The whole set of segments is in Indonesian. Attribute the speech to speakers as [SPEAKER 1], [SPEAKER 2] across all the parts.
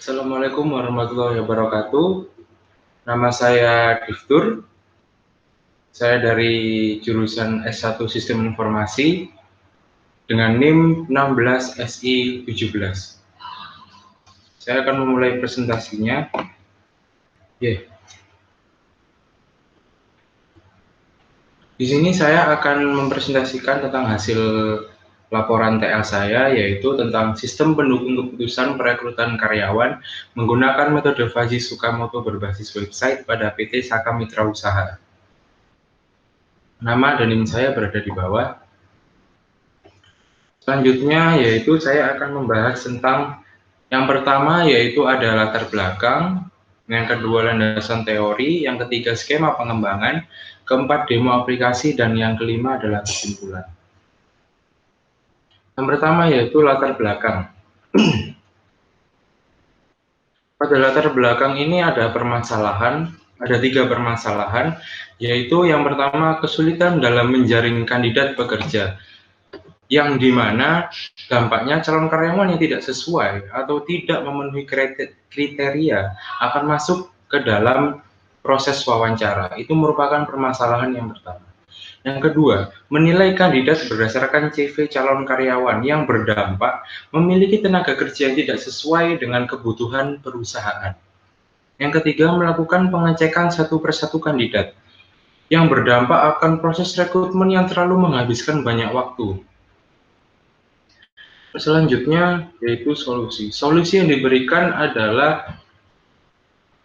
[SPEAKER 1] Assalamualaikum warahmatullahi wabarakatuh. Nama saya Diftur. Saya dari jurusan S1 Sistem Informasi dengan NIM 16SI17. Saya akan memulai presentasinya. Di sini saya akan mempresentasikan tentang hasil laporan TL saya, yaitu tentang sistem pendukung keputusan perekrutan karyawan menggunakan metode Fuzzy Tsukamoto berbasis website pada PT Saka Mitra Usaha. Nama dan NIM saya berada di bawah. Selanjutnya yaitu saya akan membahas tentang yang pertama yaitu ada latar belakang, yang kedua landasan teori, yang ketiga skema pengembangan, keempat demo aplikasi, dan yang kelima adalah kesimpulan. Yang pertama yaitu latar belakang. Pada latar belakang ini ada tiga permasalahan, yaitu yang pertama kesulitan dalam menjaring kandidat pekerja, yang dimana dampaknya calon karyawan yang tidak sesuai atau tidak memenuhi kriteria akan masuk ke dalam proses wawancara. Itu merupakan permasalahan yang pertama. Yang kedua, menilai kandidat berdasarkan CV calon karyawan yang berdampak memiliki tenaga kerja yang tidak sesuai dengan kebutuhan perusahaan. Yang ketiga, melakukan pengecekan satu persatu kandidat yang berdampak akan proses rekrutmen yang terlalu menghabiskan banyak waktu. Selanjutnya yaitu solusi. Solusi yang diberikan adalah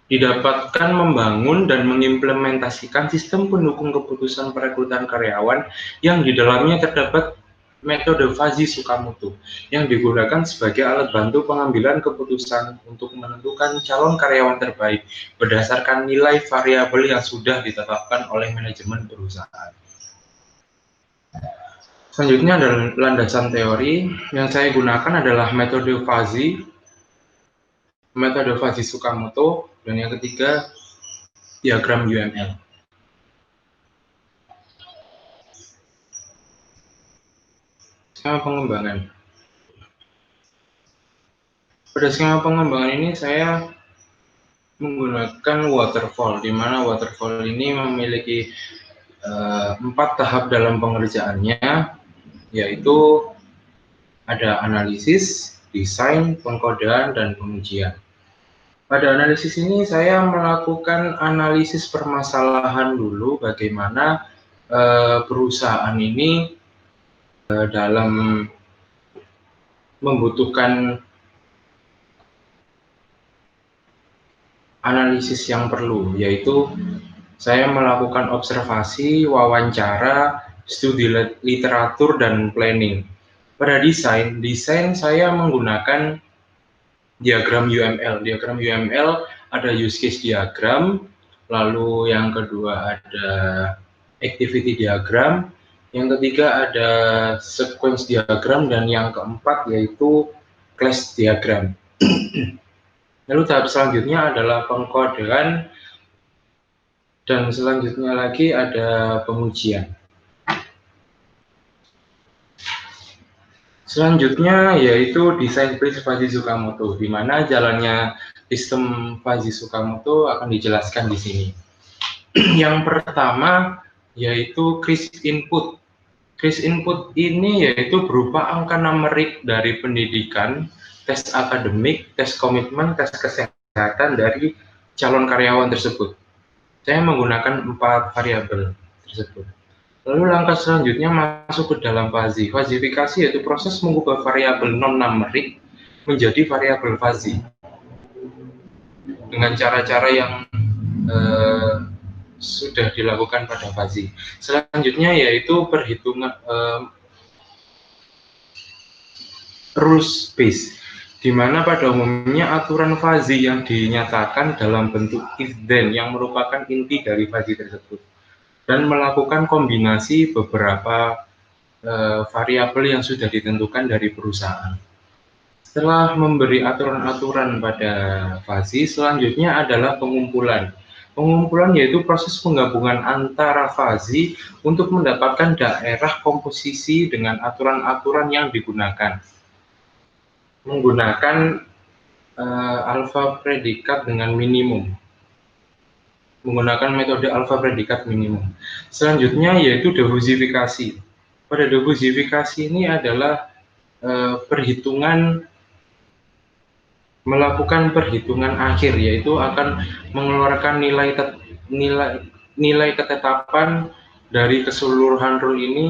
[SPEAKER 1] didapatkan membangun dan mengimplementasikan sistem pendukung keputusan perekrutan karyawan yang di dalamnya terdapat metode Fuzzy Tsukamoto yang digunakan sebagai alat bantu pengambilan keputusan untuk menentukan calon karyawan terbaik berdasarkan nilai variabel yang sudah ditetapkan oleh manajemen perusahaan. Selanjutnya adalah landasan teori. Yang saya gunakan adalah metode Fuzzy Tsukamoto, dan yang ketiga diagram UML. Skema pengembangan. Pada skema pengembangan ini saya menggunakan waterfall, di mana waterfall ini memiliki 4 tahap dalam pengerjaannya, yaitu ada analisis, desain, pengkodean, dan pengujian. Pada analisis ini saya melakukan analisis permasalahan dulu, bagaimana perusahaan ini dalam membutuhkan analisis yang perlu, yaitu saya melakukan observasi, wawancara, studi literatur, dan planning. Pada desain saya menggunakan diagram UML. Diagram UML ada use case diagram, lalu yang kedua ada activity diagram, yang ketiga ada sequence diagram, dan yang keempat yaitu class diagram. Lalu tahap selanjutnya adalah pengkodean, dan selanjutnya lagi ada pengujian. Selanjutnya yaitu desain bridge Fuzzy Tsukamoto, di mana jalannya sistem Fuzzy Tsukamoto akan dijelaskan di sini. Yang pertama yaitu crisp input. Crisp input ini yaitu berupa angka numerik dari pendidikan, tes akademik, tes komitmen, tes kesehatan dari calon karyawan tersebut. Saya menggunakan 4 variabel tersebut. Lalu langkah selanjutnya masuk ke dalam fuzzy. Fuzzifikasi yaitu proses mengubah variabel non-numerik menjadi variabel fuzzy dengan cara-cara yang sudah dilakukan pada fuzzy. Selanjutnya yaitu perhitungan rules base, di mana pada umumnya aturan fuzzy yang dinyatakan dalam bentuk if-then yang merupakan inti dari fuzzy tersebut, dan melakukan kombinasi beberapa variabel yang sudah ditentukan dari perusahaan. Setelah memberi aturan-aturan pada fuzzy, selanjutnya adalah pengumpulan. Pengumpulan yaitu proses penggabungan antara fuzzy untuk mendapatkan daerah komposisi dengan aturan-aturan yang digunakan. Menggunakan alfa predikat dengan minimum, menggunakan metode alfa predikat minimum. Selanjutnya yaitu diffusifikasi. Pada diffusifikasi ini adalah melakukan perhitungan akhir, yaitu akan mengeluarkan nilai ketetapan dari keseluruhan rule ini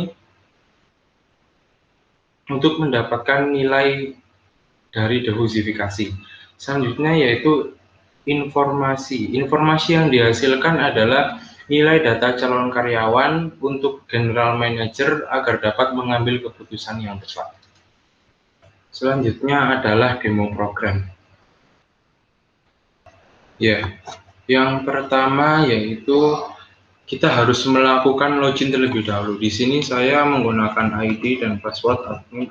[SPEAKER 1] untuk mendapatkan nilai dari diffusifikasi. Selanjutnya yaitu informasi. Informasi yang dihasilkan adalah nilai data calon karyawan untuk general manager agar dapat mengambil keputusan yang tepat. Selanjutnya adalah demo program. Ya, yang pertama yaitu kita harus melakukan login terlebih dahulu. Di sini saya menggunakan ID dan password admin.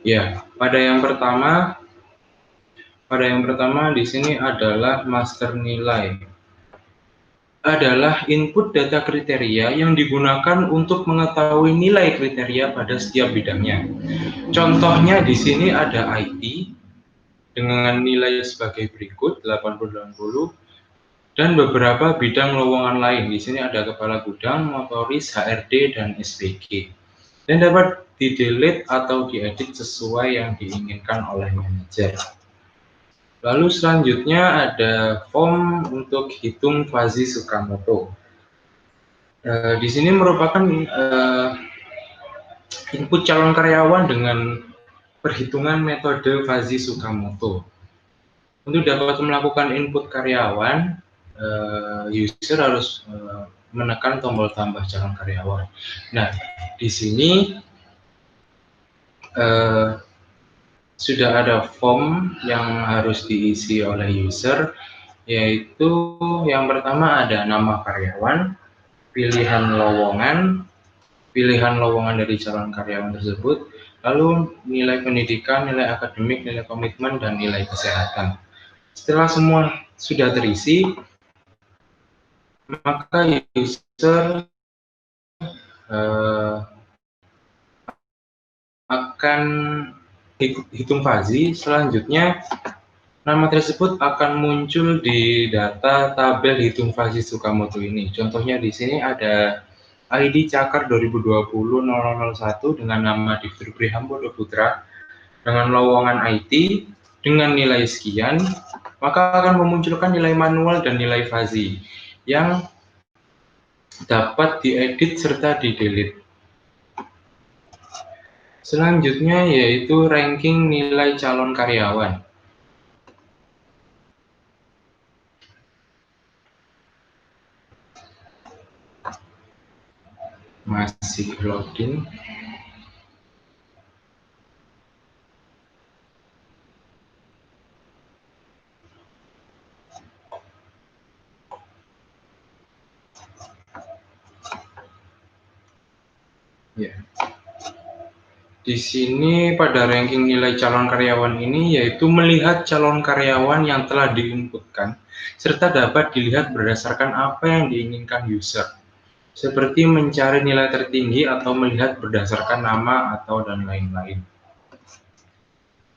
[SPEAKER 1] Ya, pada yang pertama di sini adalah master nilai. Adalah input data kriteria yang digunakan untuk mengetahui nilai kriteria pada setiap bidangnya. Contohnya di sini ada IT dengan nilai sebagai berikut 80-80 dan beberapa bidang lowongan lain. Di sini ada kepala gudang, motoris, HRD, dan SPG. Dan dapat di-delete atau diedit sesuai yang diinginkan oleh manajer. Lalu selanjutnya ada form untuk hitung Fuzzy Tsukamoto. Di sini merupakan input calon karyawan dengan perhitungan metode Fuzzy Tsukamoto. Untuk dapat melakukan input karyawan, user harus menekan tombol tambah calon karyawan. Nah, di sini sudah ada form yang harus diisi oleh user, yaitu yang pertama ada nama karyawan, pilihan lowongan dari calon karyawan tersebut, lalu nilai pendidikan, nilai akademik, nilai komitmen, dan nilai kesehatan. Setelah semua sudah terisi, maka user akan hitung Fuzzy. Selanjutnya nama tersebut akan muncul di data tabel hitung Fuzzy Tsukamoto ini. Contohnya di sini ada ID Cakar 2020-0001 dengan nama Diftur Prihambodo Putra dengan lowongan IT dengan nilai sekian, maka akan memunculkan nilai manual dan nilai Fuzzy yang dapat diedit serta di-delete. Selanjutnya yaitu ranking nilai calon karyawan. Masih login. Ya. Di sini pada ranking nilai calon karyawan ini yaitu melihat calon karyawan yang telah diinputkan serta dapat dilihat berdasarkan apa yang diinginkan user. Seperti mencari nilai tertinggi atau melihat berdasarkan nama atau dan lain-lain.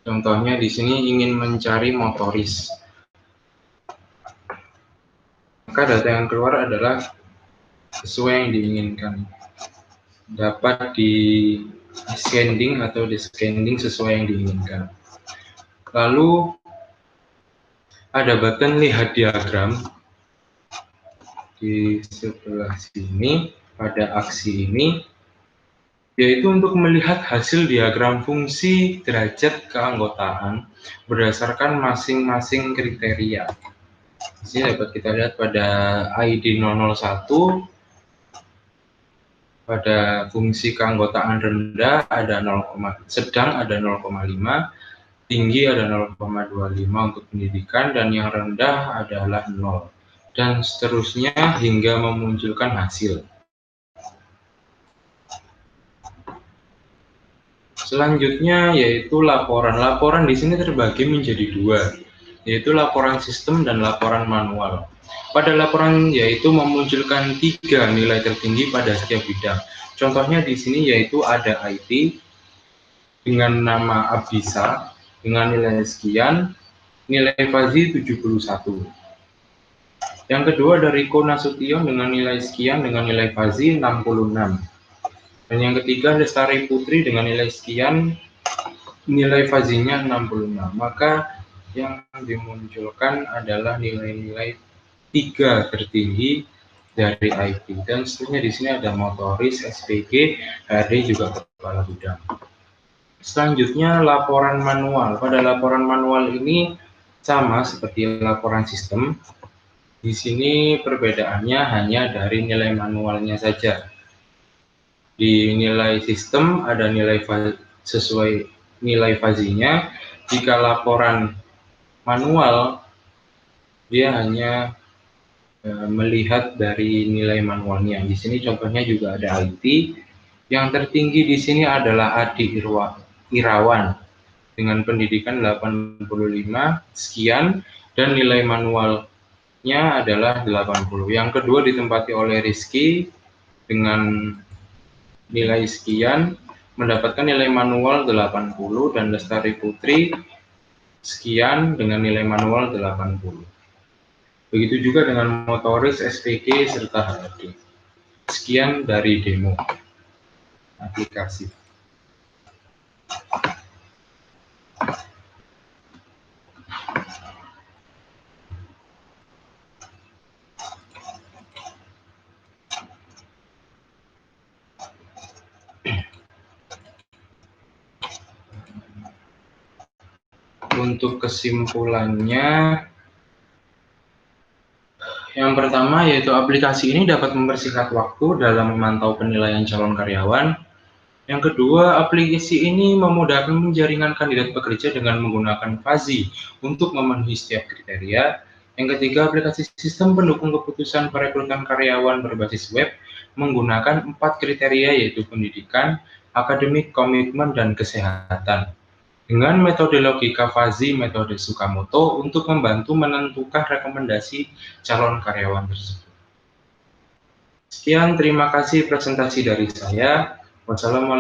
[SPEAKER 1] Contohnya di sini ingin mencari motoris. Maka data yang keluar adalah sesuai yang diinginkan. Dapat di scanning atau di scanning sesuai yang diinginkan. Lalu ada button lihat diagram di sebelah sini pada aksi ini, yaitu untuk melihat hasil diagram fungsi derajat keanggotaan berdasarkan masing-masing kriteria. Di sini dapat kita lihat pada ID 001 pada fungsi keanggotaan rendah ada 0, sedang ada 0,5, tinggi ada 0,25 untuk pendidikan, dan yang rendah adalah 0, dan seterusnya hingga memunculkan hasil. Selanjutnya yaitu laporan. Laporan di sini terbagi menjadi dua, yaitu laporan sistem dan laporan manual. Pada laporan yaitu memunculkan 3 nilai tertinggi pada setiap bidang. Contohnya di sini yaitu ada IT, dengan nama Abdisa dengan nilai sekian, nilai Fazi 71. Yang kedua dari Riko Nasution dengan nilai sekian dengan nilai Fazi 66. Dan yang ketiga Lestari Putri dengan nilai sekian, nilai Fazinya 66. Maka yang dimunculkan adalah nilai-nilai 3 tertinggi dari IT. Dan seterusnya di sini ada motoris, SPG, HRD juga kepala bidang. Selanjutnya laporan manual. Pada laporan manual ini sama seperti laporan sistem. Di sini perbedaannya hanya dari nilai manualnya saja. Di nilai sistem ada nilai sesuai nilai fazinya. Jika laporan manual dia hanya melihat dari nilai manualnya. Di sini contohnya juga ada IT. Yang tertinggi di sini adalah Adi Irawan dengan pendidikan 85 sekian dan nilai manualnya adalah 80. Yang kedua ditempati oleh Rizky dengan nilai sekian, mendapatkan nilai manual 80 dan Lestari Putri sekian dengan nilai manual 80. Begitu juga dengan motoris, SPG, serta HRD. Sekian dari demo aplikasi. Untuk kesimpulannya, yang pertama yaitu aplikasi ini dapat mempersingkat waktu dalam memantau penilaian calon karyawan. Yang kedua, aplikasi ini memudahkan penjaringan kandidat pekerja dengan menggunakan Fazi untuk memenuhi setiap kriteria. Yang ketiga, aplikasi sistem pendukung keputusan perekrutan karyawan berbasis web menggunakan 4 kriteria yaitu pendidikan, akademik, komitmen, dan kesehatan. Dengan metode logika Fazi, metode Tsukamoto untuk membantu menentukan rekomendasi calon karyawan tersebut. Sekian, terima kasih presentasi dari saya. Wassalamualaikum